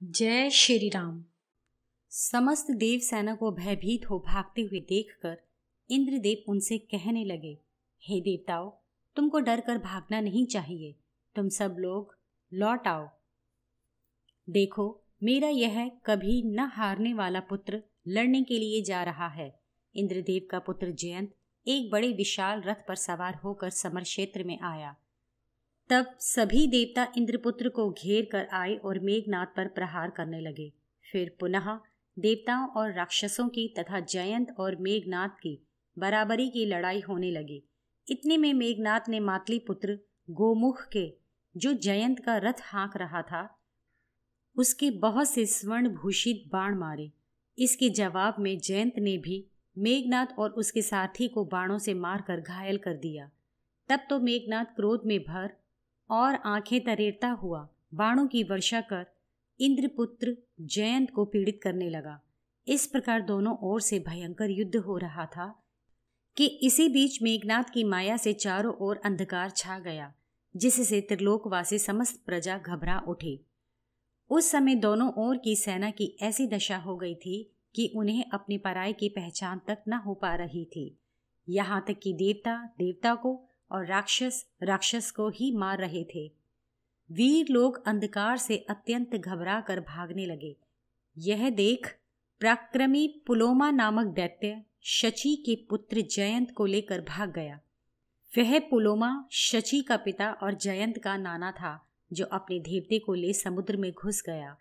जय श्री राम। समस्त देव सेना को भयभीत हो भागते हुए देखकर इंद्रदेव उनसे कहने लगे, हे देवताओं, तुमको डर कर भागना नहीं चाहिए। तुम सब लोग लौट आओ। देखो, मेरा यह कभी न हारने वाला पुत्र लड़ने के लिए जा रहा है। इंद्रदेव का पुत्र जयंत एक बड़े विशाल रथ पर सवार होकर समर क्षेत्र में आया। तब सभी देवता इंद्रपुत्र को घेर कर आए और मेघनाद पर प्रहार करने लगे। फिर पुनः देवताओं और राक्षसों की तथा जयंत और मेघनाद की बराबरी की लड़ाई होने लगी। इतने में मेघनाद ने मातली पुत्र गोमुख के, जो जयंत का रथ हाँक रहा था, उसके बहुत से स्वर्ण भूषित बाण मारे। इसके जवाब में जयंत ने भी मेघनाद और उसके सारथी को बाणों से मारकर घायल कर दिया। तब तो मेघनाद क्रोध में भर और आंखें तरेरता हुआ बाणों की वर्षा कर इंद्रपुत्र जयंत को पीड़ित करने लगा। इस प्रकार दोनों ओर से भयंकर युद्ध हो रहा था कि इसी बीच मेघनाद की माया से चारों ओर अंधकार छा गया, जिससे त्रिलोकवासी समस्त प्रजा घबरा उठी। उस समय दोनों ओर की सेना की ऐसी दशा हो गई थी कि उन्हें अपनी पराई की पहचान तक न हो पा रही थी। यहाँ तक कि देवता देवता को और राक्षस राक्षस को ही मार रहे थे। वीर लोग अंधकार से अत्यंत घबरा कर भागने लगे। यह देख पराक्रमी पुलोमा नामक दैत्य शची के पुत्र जयंत को लेकर भाग गया। वह पुलोमा शची का पिता और जयंत का नाना था, जो अपने देवते को ले समुद्र में घुस गया।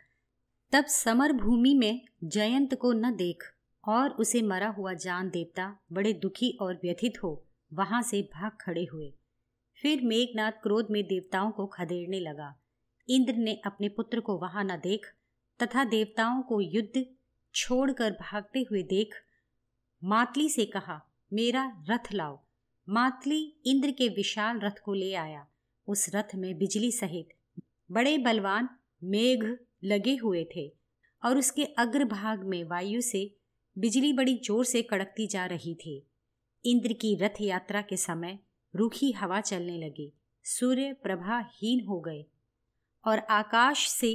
तब समर भूमि में जयंत को न देख और उसे मरा हुआ जान देवता बड़े दुखी और व्यथित हो वहां से भाग खड़े हुए। फिर मेघनाद क्रोध में देवताओं को खदेड़ने लगा। इंद्र ने अपने पुत्र को वहां न देख तथा देवताओं को युद्ध छोड़कर भागते हुए देख मातली से कहा, मेरा रथ लाओ। मातली इंद्र के विशाल रथ को ले आया। उस रथ में बिजली सहित बड़े बलवान मेघ लगे हुए थे और उसके अग्रभाग में वायु से बिजली बड़ी जोर से कड़कती जा रही थी। इंद्र की रथ यात्रा के समय रूखी हवा चलने लगी, सूर्य प्रभाहीन हो गए और आकाश से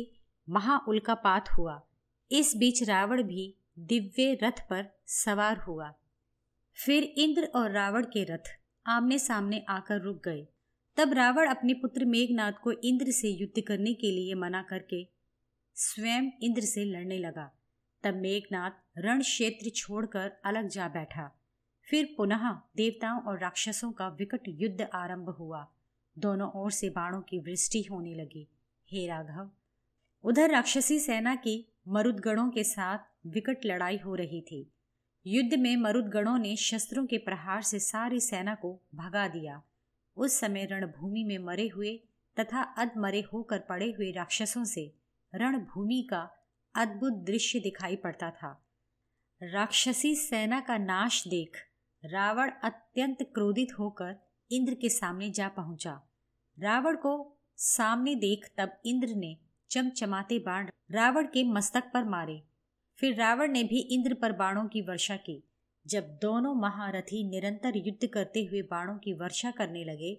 महा उल्कापात हुआ। इस बीच रावण भी दिव्य रथ पर सवार हुआ। फिर इंद्र और रावण के रथ आमने सामने आकर रुक गए। तब रावण अपने पुत्र मेघनाद को इंद्र से युद्ध करने के लिए मना करके स्वयं इंद्र से लड़ने लगा। तब मेघनाद रण क्षेत्र छोड़कर अलग जा बैठा। फिर पुनः देवताओं और राक्षसों का विकट युद्ध आरंभ हुआ। दोनों ओर से बाणों की वृष्टि होने लगी। हे राघव, उधर राक्षसी सेना की मरुदगणों के साथ विकट लड़ाई हो रही थी। युद्ध में मरुदगणों ने शस्त्रों के प्रहार से सारी सेना को भगा दिया। उस समय रणभूमि में मरे हुए तथा अधमरे होकर पड़े हुए राक्षसों से रणभूमि का अद्भुत दृश्य दिखाई पड़ता था। राक्षसी सेना का नाश देख रावण अत्यंत क्रोधित होकर इंद्र के सामने जा पहुंचा। रावण को सामने देख तब इंद्र ने चमचमाते बाण रावण के मस्तक पर मारे। फिर रावण ने भी इंद्र पर बाणों की वर्षा की। जब दोनों महारथी निरंतर युद्ध करते हुए बाणों की वर्षा करने लगे,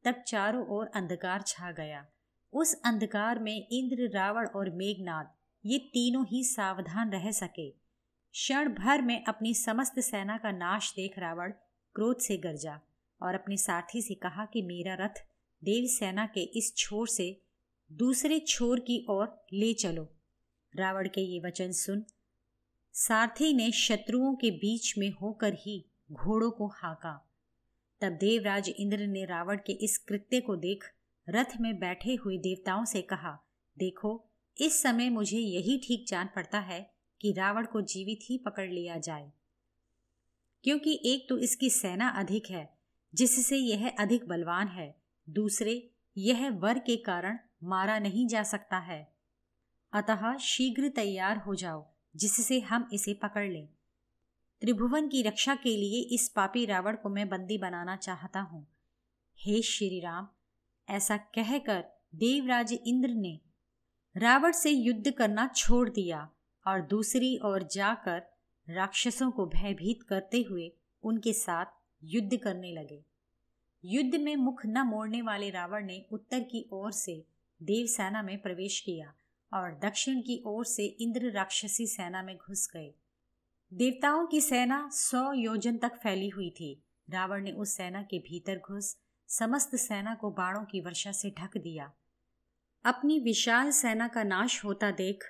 तब चारों ओर अंधकार छा गया। उस अंधकार में इंद्र, रावण और मेघनाद ये तीनों ही सावधान रह सके। क्षण भर में अपनी समस्त सेना का नाश देख रावण क्रोध से गरजा और अपने सारथी से कहा कि मेरा रथ देव सेना के इस छोर से दूसरे छोर की ओर ले चलो। रावण के ये वचन सुन सारथी ने शत्रुओं के बीच में होकर ही घोड़ों को हाँका। तब देवराज इंद्र ने रावण के इस कृत्य को देख रथ में बैठे हुए देवताओं से कहा, देखो, इस समय मुझे यही ठीक जान पड़ता है कि रावण को जीवित ही पकड़ लिया जाए, क्योंकि एक तो इसकी सेना अधिक है जिससे यह अधिक बलवान है, दूसरे यह वर के कारण मारा नहीं जा सकता है। अतः शीघ्र तैयार हो जाओ जिससे हम इसे पकड़ लें। त्रिभुवन की रक्षा के लिए इस पापी रावण को मैं बंदी बनाना चाहता हूँ। हे श्री राम, ऐसा कहकर देवराज इंद्र ने रावण से युद्ध करना छोड़ दिया और दूसरी ओर जाकर राक्षसों को भयभीत करते हुए उनके साथ युद्ध करने लगे। युद्ध में मुख न मोड़ने वाले रावण ने उत्तर की ओर से देवसेना में प्रवेश किया और दक्षिण की ओर से इंद्र राक्षसी सेना में घुस गए। देवताओं की सेना 100 योजन तक फैली हुई थी। रावण ने उस सेना के भीतर घुस समस्त सेना को बाणों की वर्षा से ढक दिया। अपनी विशाल सेना का नाश होता देख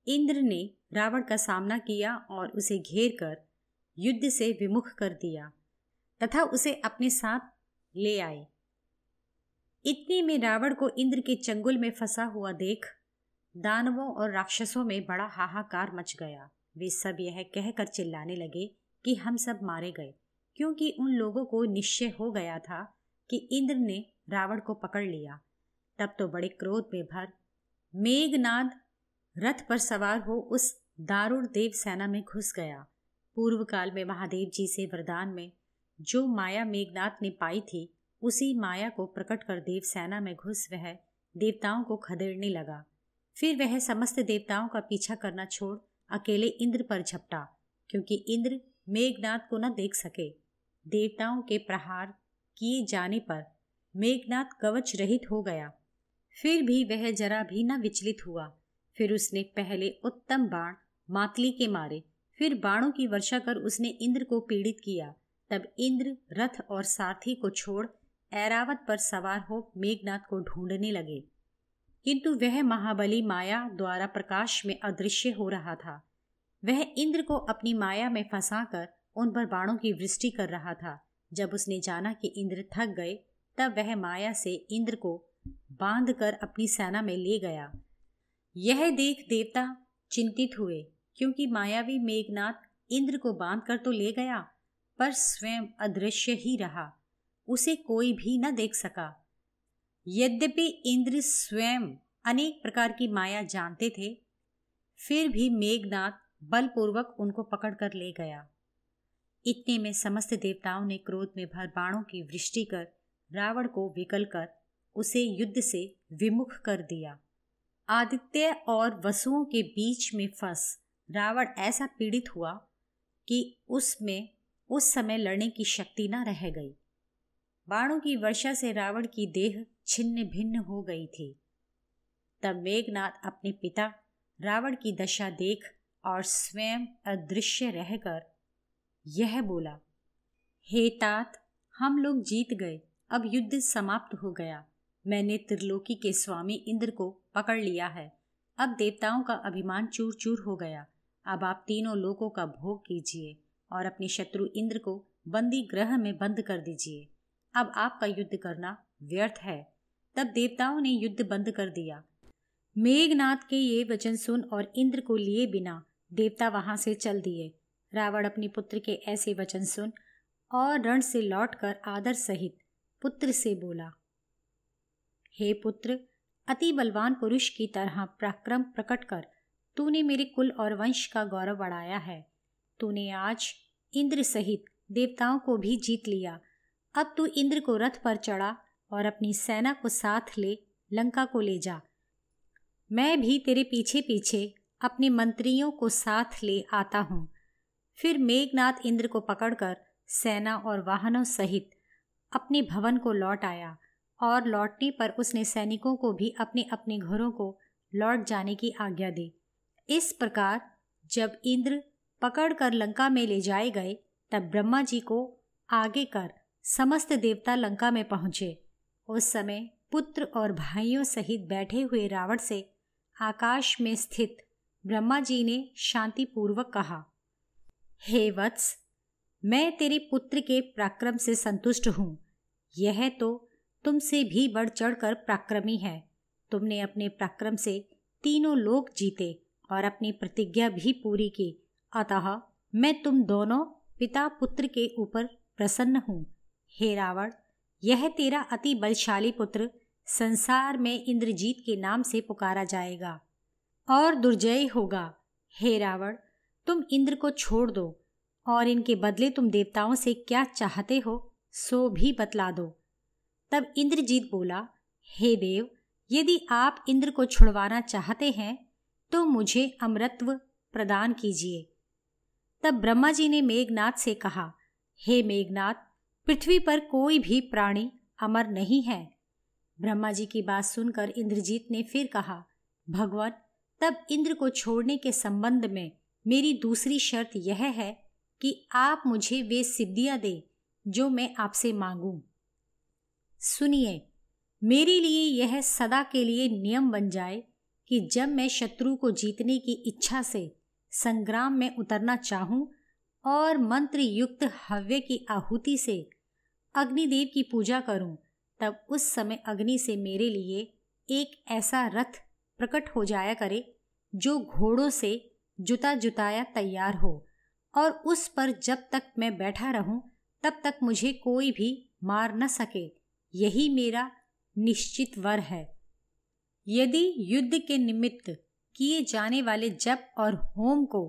इंद्र ने रावण का सामना किया और उसे घेर कर युद्ध से विमुख कर दिया तथा उसे अपने साथ ले आए। इतने में रावण को इंद्र के चंगुल में फंसा हुआ देख दानवों और राक्षसों में बड़ा हाहाकार मच गया। वे सब यह कहकर चिल्लाने लगे कि हम सब मारे गए, क्योंकि उन लोगों को निश्चय हो गया था कि इंद्र ने रावण को पकड़ लिया। तब तो बड़े क्रोध में भर मेघनाद रथ पर सवार हो उस दारुण देव सेना में घुस गया। पूर्व काल में महादेव जी से वरदान में जो माया मेघनाद ने पाई थी, उसी माया को प्रकट कर देव सेना में घुस वह देवताओं को खदेड़ने लगा। फिर वह समस्त देवताओं का पीछा करना छोड़ अकेले इंद्र पर झपटा, क्योंकि इंद्र मेघनाद को न देख सके। देवताओं के प्रहार किए जाने पर मेघनाद कवच रहित हो गया, फिर भी वह जरा भी न विचलित हुआ। फिर उसने पहले उत्तम बाण मातली के मारे, फिर बाणों की वर्षा कर उसने इंद्र को पीड़ित किया। तब इंद्र रथ और सारथी को छोड़ ऐरावत पर सवार हो मेघनाद को ढूंढने लगे, किंतु वह महाबली माया द्वारा प्रकाश में अदृश्य हो रहा था। वह इंद्र को अपनी माया में फंसाकर उन पर बाणों की वृष्टि कर रहा था। जब उसने जाना कि इंद्र थक गए, तब वह माया से इंद्र को बांधकर अपनी सेना में ले गया। यह देख देवता चिंतित हुए, क्योंकि मायावी मेघनाद इंद्र को बांधकर तो ले गया, पर स्वयं अदृश्य ही रहा, उसे कोई भी न देख सका। यद्यपि इंद्र स्वयं अनेक प्रकार की माया जानते थे, फिर भी मेघनाद बलपूर्वक उनको पकड़कर ले गया। इतने में समस्त देवताओं ने क्रोध में भर बाणों की वृष्टि कर रावण को विकल कर उसे युद्ध से विमुख कर दिया। आदित्य और वसुओं के बीच में फंस रावण ऐसा पीड़ित हुआ कि उसमें उस समय लड़ने की शक्ति न रह गई। बाणों की वर्षा से रावण की देह छिन्न भिन्न हो गई थी। तब मेघनाद अपने पिता रावण की दशा देख और स्वयं अदृश्य रहकर यह बोला, हे तात, हम लोग जीत गए, अब युद्ध समाप्त हो गया। मैंने त्रिलोकी के स्वामी इंद्र को पकड़ लिया है। अब देवताओं का अभिमान चूर चूर हो गया। अब आप तीनों लोकों का भोग कीजिए और अपने शत्रु इंद्र को बंदी गृह में बंद कर दीजिए। अब आपका युद्ध करना व्यर्थ है। तब देवताओं ने युद्ध बंद कर दिया। मेघनाद के ये वचन सुन और इंद्र को लिए बिना देवता वहां से चल दिए। रावण अपने पुत्र के ऐसे वचन सुन और रण से लौटकर आदर सहित पुत्र से बोला, हे पुत्र, अति बलवान पुरुष की तरह पराक्रम प्रकट कर तूने मेरे कुल और वंश का गौरव बढ़ाया है। तूने आज इंद्र सहित देवताओं को भी जीत लिया। अब तू इंद्र को रथ पर चढ़ा और अपनी सेना को साथ ले लंका को ले जा। मैं भी तेरे पीछे पीछे अपने मंत्रियों को साथ ले आता हूँ। फिर मेघनाद इंद्र को पकड़कर सेना और वाहनों सहित अपने भवन को लौट आया और लौटने पर उसने सैनिकों को भी अपने अपने घरों को लौट जाने की आज्ञा दी। इस प्रकार जब इंद्र पकड़कर लंका में ले जाए गए, तब ब्रह्मा जी को आगे कर समस्त देवता लंका में पहुँचे। उस समय पुत्र और भाइयों सहित बैठे हुए रावण से आकाश में स्थित ब्रह्मा जी ने शांतिपूर्वक कहा, हे वत्स, मैं तेरे पुत्र के पराक्रम से संतुष्ट हूँ। यह तो तुमसे भी बढ़ चढ़कर पराक्रमी है। तुमने अपने पराक्रम से तीनों लोक जीते और अपनी प्रतिज्ञा भी पूरी की। अतः मैं तुम दोनों पिता पुत्र के ऊपर प्रसन्न हूँ। हे रावण, यह तेरा अति बलशाली पुत्र संसार में इंद्रजीत के नाम से पुकारा जाएगा और दुर्जय होगा। हे रावण, तुम इंद्र को छोड़ दो और इनके बदले तुम देवताओं से क्या चाहते हो सो भी बतला दो। तब इंद्रजीत बोला, हे देव, यदि आप इंद्र को छुड़वाना चाहते हैं तो मुझे अमरत्व प्रदान कीजिए। तब ब्रह्मा जी ने मेघनाद से कहा, हे मेघनाद, पृथ्वी पर कोई भी प्राणी अमर नहीं है। ब्रह्मा जी की बात सुनकर इंद्रजीत ने फिर कहा, भगवान, तब इंद्र को छोड़ने के संबंध में मेरी दूसरी शर्त यह है कि आप मुझे वे सिद्धियां दें जो मैं आपसे मांगूं। सुनिए, मेरे लिए यह सदा के लिए नियम बन जाए कि जब मैं शत्रु को जीतने की इच्छा से संग्राम में उतरना चाहूं और मंत्र युक्त हव्य की आहुति से अग्निदेव की पूजा करूं, तब उस समय अग्नि से मेरे लिए एक ऐसा रथ प्रकट हो जाया करे जो घोड़ों से जुता जुताया तैयार हो, और उस पर जब तक मैं बैठा रहूं तब तक मुझे कोई भी मार न सके। यही मेरा निश्चित वर है। यदि युद्ध के निमित्त किए जाने वाले जप और होम को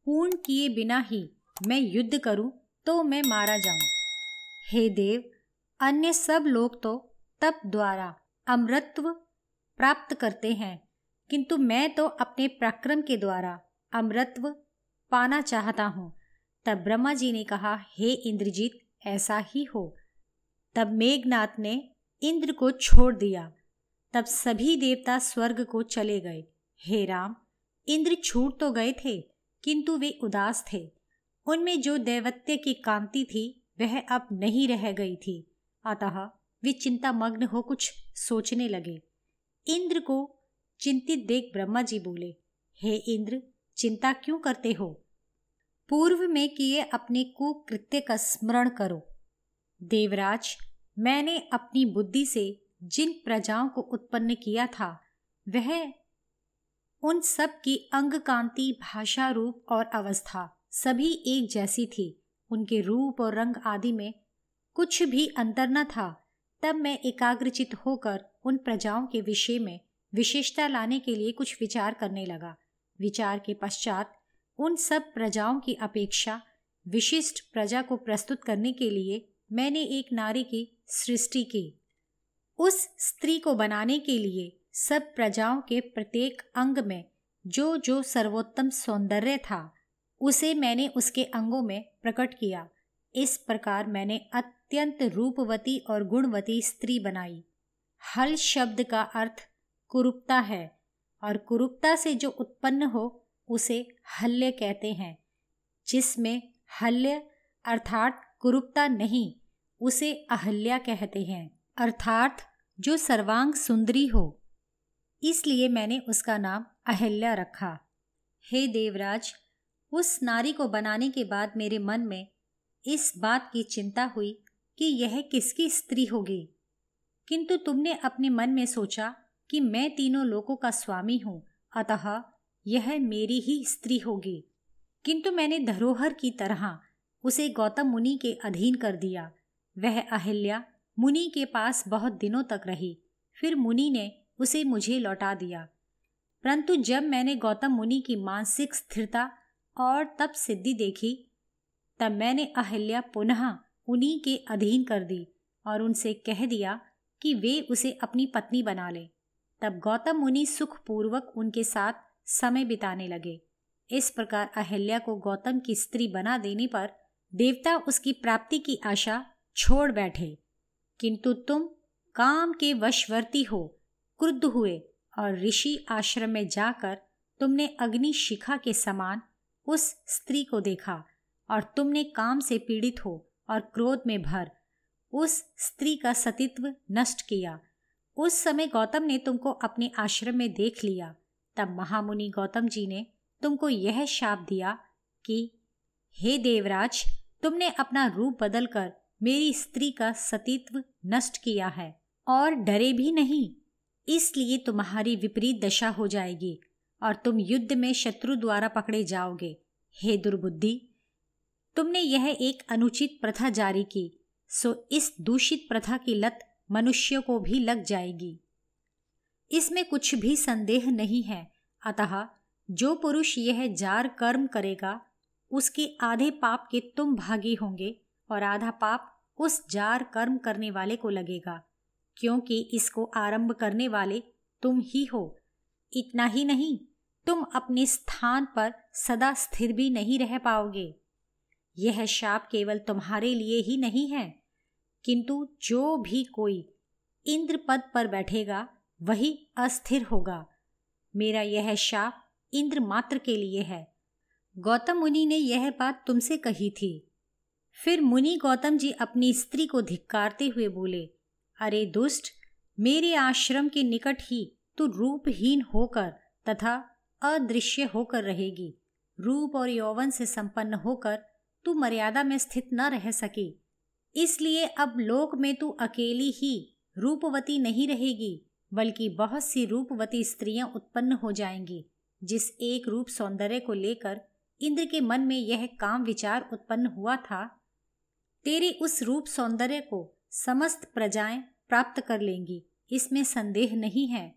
पूर्ण किए बिना ही मैं युद्ध करूं तो मैं मारा जाऊं। हे देव, अन्य सब लोग तो तप द्वारा अमरत्व प्राप्त करते हैं, किंतु मैं तो अपने पराक्रम के द्वारा अमरत्व पाना चाहता हूँ। तब ब्रह्मा जी ने कहा, हे इंद्रजीत, ऐसा ही हो। तब मेघनाथ ने इंद्र को छोड़ दिया। तब सभी देवता स्वर्ग को चले गए। हे राम, इंद्र छूट तो गए थे, किंतु वे उदास थे। उनमें जो दैवत्य की कांति थी वह अब नहीं रह गई थी। अतः वे चिंतामग्न हो कुछ सोचने लगे। इंद्र को चिंतित देख ब्रह्मा जी बोले, हे इंद्र, चिंता क्यों करते हो? पूर्व में किए अपने कुकृत्य का स्मरण करो। देवराज, मैंने अपनी बुद्धि से जिन प्रजाओं को उत्पन्न किया था वह उन सब की अंग कांति, भाषा, रूप और अवस्था सभी एक जैसी थी। उनके रूप और रंग आदि में कुछ भी अंतर न था। तब मैं एकाग्रचित होकर उन प्रजाओं के विषय में विशेषता लाने के लिए कुछ विचार करने लगा। विचार के पश्चात उन सब प्रजाओं की अपेक्षा विशिष्ट प्रजा को प्रस्तुत करने के लिए मैंने एक नारी की सृष्टि की। उस स्त्री को बनाने के लिए सब प्रजाओं के प्रत्येक अंग में जो जो सर्वोत्तम सौंदर्य था उसे मैंने उसके अंगों में प्रकट किया। इस प्रकार मैंने अत्यंत रूपवती और गुणवती स्त्री बनाई। हल शब्द का अर्थ कुरूपता है और कुरूपता से जो उत्पन्न हो उसे हल्य कहते हैं। जिसमें हल्य अर्थात कुरूपता नहीं, उसे अहल्या कहते हैं, अर्थात जो सर्वांग सुंदरी हो। इसलिए मैंने उसका नाम अहल्या रखा। हे देवराज, उस नारी को बनाने के बाद मेरे मन में इस बात की चिंता हुई कि यह किसकी स्त्री होगी, किंतु तुमने अपने मन में सोचा कि मैं तीनों लोकों का स्वामी हूँ, अतः यह मेरी ही स्त्री होगी। किंतु मैंने धरोहर की तरह उसे गौतम मुनि के अधीन कर दिया। वह अहिल्या मुनि के पास बहुत दिनों तक रही। फिर मुनि ने उसे मुझे लौटा दिया। परंतु जब मैंने गौतम मुनि की मानसिक स्थिरता और तप सिद्धि देखी, तब मैंने अहिल्या पुनः उन्हीं के अधीन कर दी और उनसे कह दिया कि वे उसे अपनी पत्नी बना लें। तब गौतम मुनि सुखपूर्वक उनके साथ समय बिताने लगे। इस प्रकार अहिल्या को गौतम की स्त्री बना देने पर देवता उसकी प्राप्ति की आशा छोड़ बैठे, किंतु तुम काम के वशवर्ती हो क्रुद्ध हुए और ऋषि आश्रम में जाकर तुमने अग्नि शिखा के समान उस स्त्री को देखा और तुमने काम से पीड़ित हो और क्रोध में भर उस स्त्री का सतीत्व नष्ट किया। उस समय गौतम ने तुमको अपने आश्रम में देख लिया। तब महामुनि गौतम जी ने तुमको यह शाप दिया कि हे देवराज, तुमने अपना रूप बदलकर मेरी स्त्री का सतीत्व नष्ट किया है और डरे भी नहीं, इसलिए तुम्हारी विपरीत दशा हो जाएगी और तुम युद्ध में शत्रु द्वारा पकड़े जाओगे। हे दुर्बुद्धि, तुमने यह एक अनुचित प्रथा जारी की, सो इस दूषित प्रथा की लत मनुष्यों को भी लग जाएगी। इसमें कुछ भी संदेह नहीं है। अतः जो पुरुष यह जार कर्म करेगा उसके आधे पाप के तुम भागी होंगे और आधा पाप उस जार कर्म करने वाले को लगेगा, क्योंकि इसको आरंभ करने वाले तुम ही हो। इतना ही नहीं, तुम अपने स्थान पर सदा स्थिर भी नहीं रह पाओगे। यह शाप केवल तुम्हारे लिए ही नहीं है, किंतु जो भी कोई इंद्र पद पर बैठेगा वही अस्थिर होगा। मेरा यह शाप इंद्र मात्र के लिए है। गौतम मुनि ने यह बात तुमसे कही थी। फिर मुनि गौतम जी अपनी स्त्री को धिक्कारते हुए बोले, अरे दुष्ट, मेरे आश्रम के निकट ही तू रूपहीन होकर तथा अदृश्य होकर रहेगी। रूप और यौवन से संपन्न होकर तू मर्यादा में स्थित न रह सकी, इसलिए अब लोक में तू अकेली ही रूपवती नहीं रहेगी, बल्कि बहुत सी रूपवती स्त्रियां उत्पन्न हो जाएंगी। जिस एक रूप सौंदर्य को लेकर इंद्र के मन में यह काम विचार उत्पन्न हुआ था, तेरे उस रूप सौंदर्य को समस्त प्रजाएं प्राप्त कर लेंगी, इसमें संदेह नहीं है।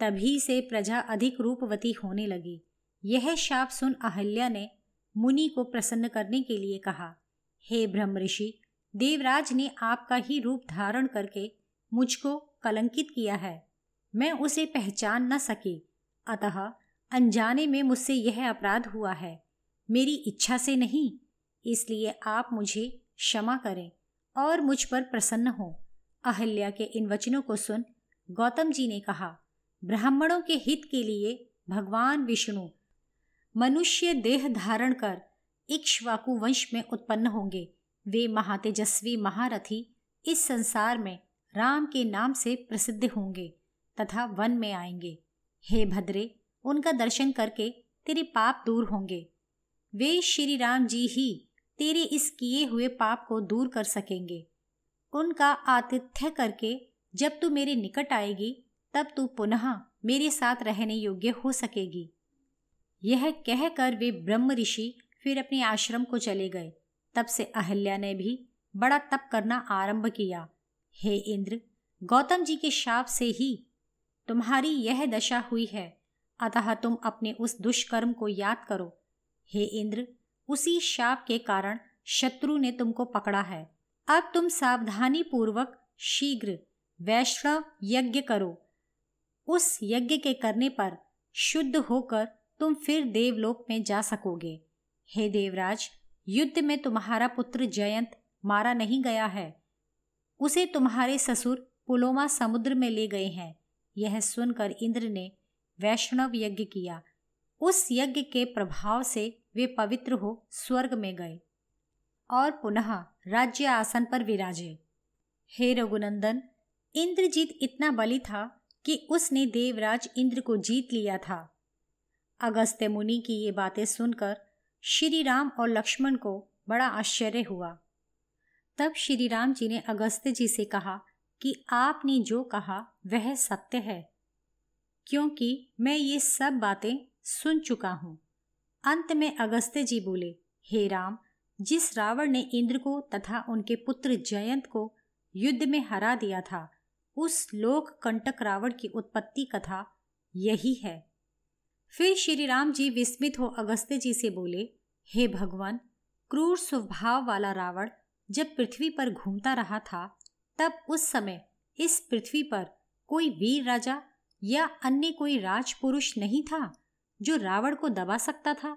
तभी से प्रजा अधिक रूपवती होने लगी। यह शाप सुन अहल्या ने मुनि को प्रसन्न करने के लिए कहा, हे ब्रह्म ऋषि, देवराज ने आपका ही रूप धारण करके मुझको कलंकित किया है। मैं उसे पहचान न सकी, अतः अनजाने में मुझसे यह अपराध हुआ है। मेरी इच्छा से नहीं, इसलिए आप मुझे क्षमा करें और मुझ पर प्रसन्न हो। अहल्या के इन वचनों को सुन गौतम जी ने कहा, ब्राह्मणों के हित के लिए भगवान विष्णु मनुष्य देह धारण कर इक्ष्वाकु वंश में उत्पन्न होंगे। वे महातेजस्वी महारथी इस संसार में राम के नाम से प्रसिद्ध होंगे तथा वन में आएंगे। हे भद्रे, उनका दर्शन करके तेरे पाप दूर होंगे। वे श्री राम जी ही तेरे इस किए हुए पाप को दूर कर सकेंगे। उनका आतिथ्य करके जब तू मेरे निकट आएगी, तब तू पुनः मेरे साथ रहने योग्य हो सकेगी। यह कहकर वे ब्रह्म ऋषि फिर अपने आश्रम को चले गए। तब से अहल्या ने भी बड़ा तप करना आरंभ किया। हे इंद्र, गौतम जी के शाप से ही तुम्हारी यह दशा हुई है, अतः तुम अपने उस दुष्कर्म को याद करो। हे इंद्र, उसी शाप के कारण शत्रु ने तुमको पकड़ा है। अब तुम सावधानी पूर्वक शीघ्र वैष्णव यज्ञ करो। उस यज्ञ के करने पर शुद्ध होकर तुम फिर देवलोक में जा सकोगे। हे देवराज, युद्ध में तुम्हारा पुत्र जयंत मारा नहीं गया है, उसे तुम्हारे ससुर पुलोमा समुद्र में ले गए हैं। यह सुनकर इंद्र ने वैष्णव यज्ञ किया। उस यज्ञ के प्रभाव से वे पवित्र हो स्वर्ग में गए और पुनः राज्य आसन पर विराजे। हे रघुनंदन, इंद्रजीत इतना बली था कि उसने देवराज इंद्र को जीत लिया था। अगस्त्य मुनि की ये बातें सुनकर श्री राम और लक्ष्मण को बड़ा आश्चर्य हुआ। तब श्री राम जी ने अगस्त्य जी से कहा कि आपने जो कहा वह सत्य है, क्योंकि मैं ये सब बातें सुन चुका हूँ। अंत में अगस्त्य जी बोले, हे राम, जिस रावण ने इंद्र को तथा उनके पुत्र जयंत को युद्ध में हरा दिया था, उस लोक कंटक रावण की उत्पत्ति कथा यही है। फिर श्री राम जी विस्मित हो अगस्त्य जी से बोले, हे भगवान, क्रूर स्वभाव वाला रावण जब पृथ्वी पर घूमता रहा था, तब उस समय इस पृथ्वी पर कोई वीर राजा या अन्य कोई राजपुरुष नहीं था जो रावण को दबा सकता था।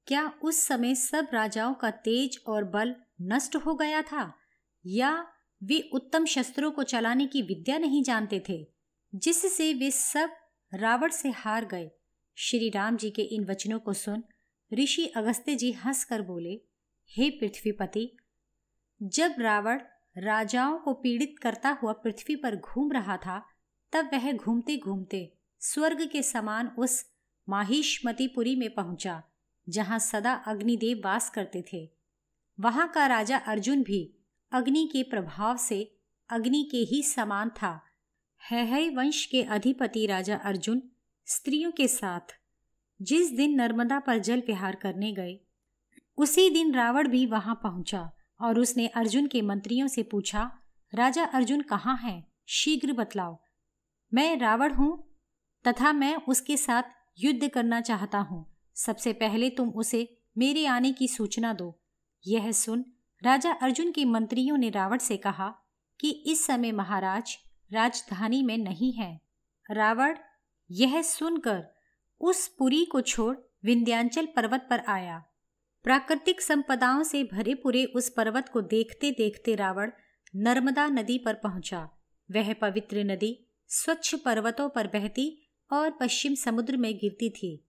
क्या उस समय सब राजाओं का तेज और बल नष्ट हो गया था, या वे उत्तम शस्त्रों को चलाने की विद्या नहीं जानते थे, जिससे वे सब रावण से हार गए। श्री राम जी के इन वचनों को सुन ऋषि अगस्त्य जी हंसकर बोले, हे पृथ्वीपति, जब रावण राजाओं को पीड़ित करता हुआ पृथ्वी पर घूम रहा था, तब वह घूमते घूमते स्वर्ग के समान उस माहिष्मतिपुरी में पहुंचा, जहां सदा अग्निदेव वास करते थे। वहां का राजा अर्जुन भी अग्नि के प्रभाव से अग्नि के ही समान था। हैहय वंश के अधिपति राजा अर्जुन स्त्रियों के साथ जिस दिन नर्मदा पर जल विहार करने गए, उसी दिन रावण भी वहां पहुंचा और उसने अर्जुन के मंत्रियों से पूछा, राजा अर्जुन कहाँ हैं? शीघ्र बतलाओ। मैं रावण हूं तथा मैं उसके साथ युद्ध करना चाहता हूं। सबसे पहले तुम उसे मेरे आने की सूचना दो। यह सुन राजा अर्जुन के मंत्रियों ने रावण से कहा कि इस समय महाराज राजधानी में नहीं है। रावण यह सुनकर उस पुरी को छोड़ विंध्याचल पर्वत पर आया। प्राकृतिक संपदाओं से भरे पूरे उस पर्वत को देखते देखते रावण नर्मदा नदी पर पहुंचा। वह पवित्र नदी स्वच्छ पर्वतों पर बहती और पश्चिम समुद्र में गिरती थी।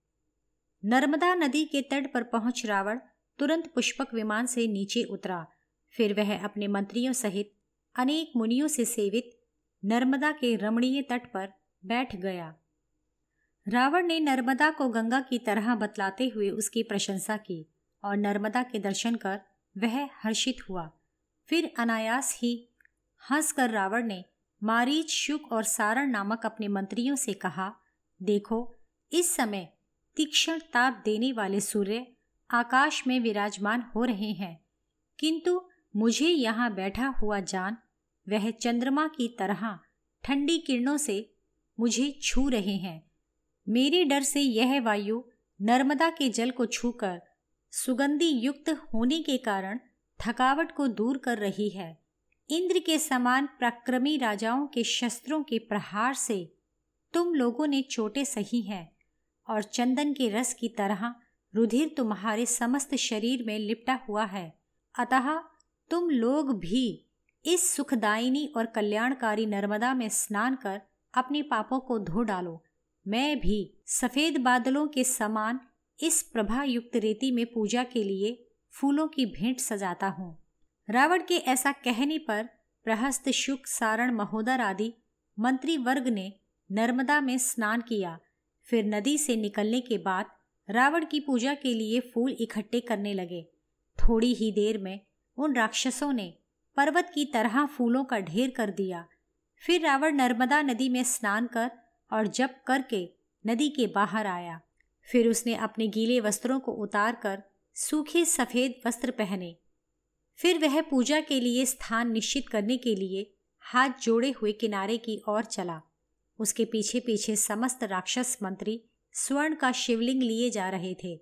नर्मदा नदी के तट पर पहुंच रावण तुरंत पुष्पक विमान से नीचे उतरा। फिर वह अपने मंत्रियों सहित अनेक मुनियों से सेवित नर्मदा के रमणीय तट पर बैठ गया। रावण ने नर्मदा को गंगा की तरह बतलाते हुए उसकी प्रशंसा की और नर्मदा के दर्शन कर वह हर्षित हुआ। फिर अनायास ही हंसकर रावण ने मारीच, शुक और सारण नामक अपने मंत्रियों से कहा, देखो, इस समय तीक्ष्ण ताप देने वाले सूर्य आकाश में विराजमान हो रहे हैं, किंतु मुझे यहाँ बैठा हुआ जान वह चंद्रमा की तरह ठंडी किरणों से मुझे छू रहे हैं। मेरे डर से यह वायु नर्मदा के जल को छूकर सुगंधि युक्त होने के कारण थकावट को दूर कर रही है। इंद्र के समान पराक्रमी राजाओं के शस्त्रों के प्रहार से तुम लोगों ने चोटें सही हैं और चंदन के रस की तरह रुधिर तुम्हारे समस्त शरीर में लिपटा हुआ है। अतः तुम लोग भी इस सुखदायिनी और कल्याणकारी नर्मदा में स्नान कर अपने पापों को धो डालो। मैं भी सफेद बादलों के समान इस प्रभा युक्त रेती में पूजा के लिए फूलों की भेंट सजाता हूँ। रावण के ऐसा कहने पर प्रहस्त, शुक, सारण, महोदर आदि मंत्री वर्ग ने नर्मदा में स्नान किया। फिर नदी से निकलने के बाद रावण की पूजा के लिए फूल इकट्ठे करने लगे। थोड़ी ही देर में उन राक्षसों ने पर्वत की तरह फूलों का ढेर कर दिया। फिर रावण नर्मदा नदी में स्नान कर और जप करके नदी के बाहर आया। फिर उसने अपने गीले वस्त्रों को उतार कर सूखे सफ़ेद वस्त्र पहने। फिर वह पूजा के लिए स्थान निश्चित करने के लिए हाथ जोड़े हुए किनारे की ओर चला। उसके पीछे पीछे समस्त राक्षस मंत्री स्वर्ण का शिवलिंग लिए जा रहे थे।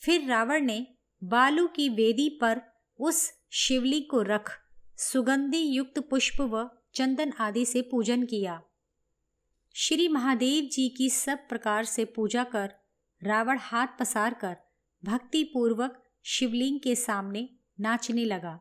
फिर रावण ने बालू की वेदी पर उस शिवलिंग को रख सुगंधि युक्त पुष्प व चंदन आदि से पूजन किया। श्री महादेव जी की सब प्रकार से पूजा कर रावण हाथ पसार कर भक्ति पूर्वक शिवलिंग के सामने नाचने लगा।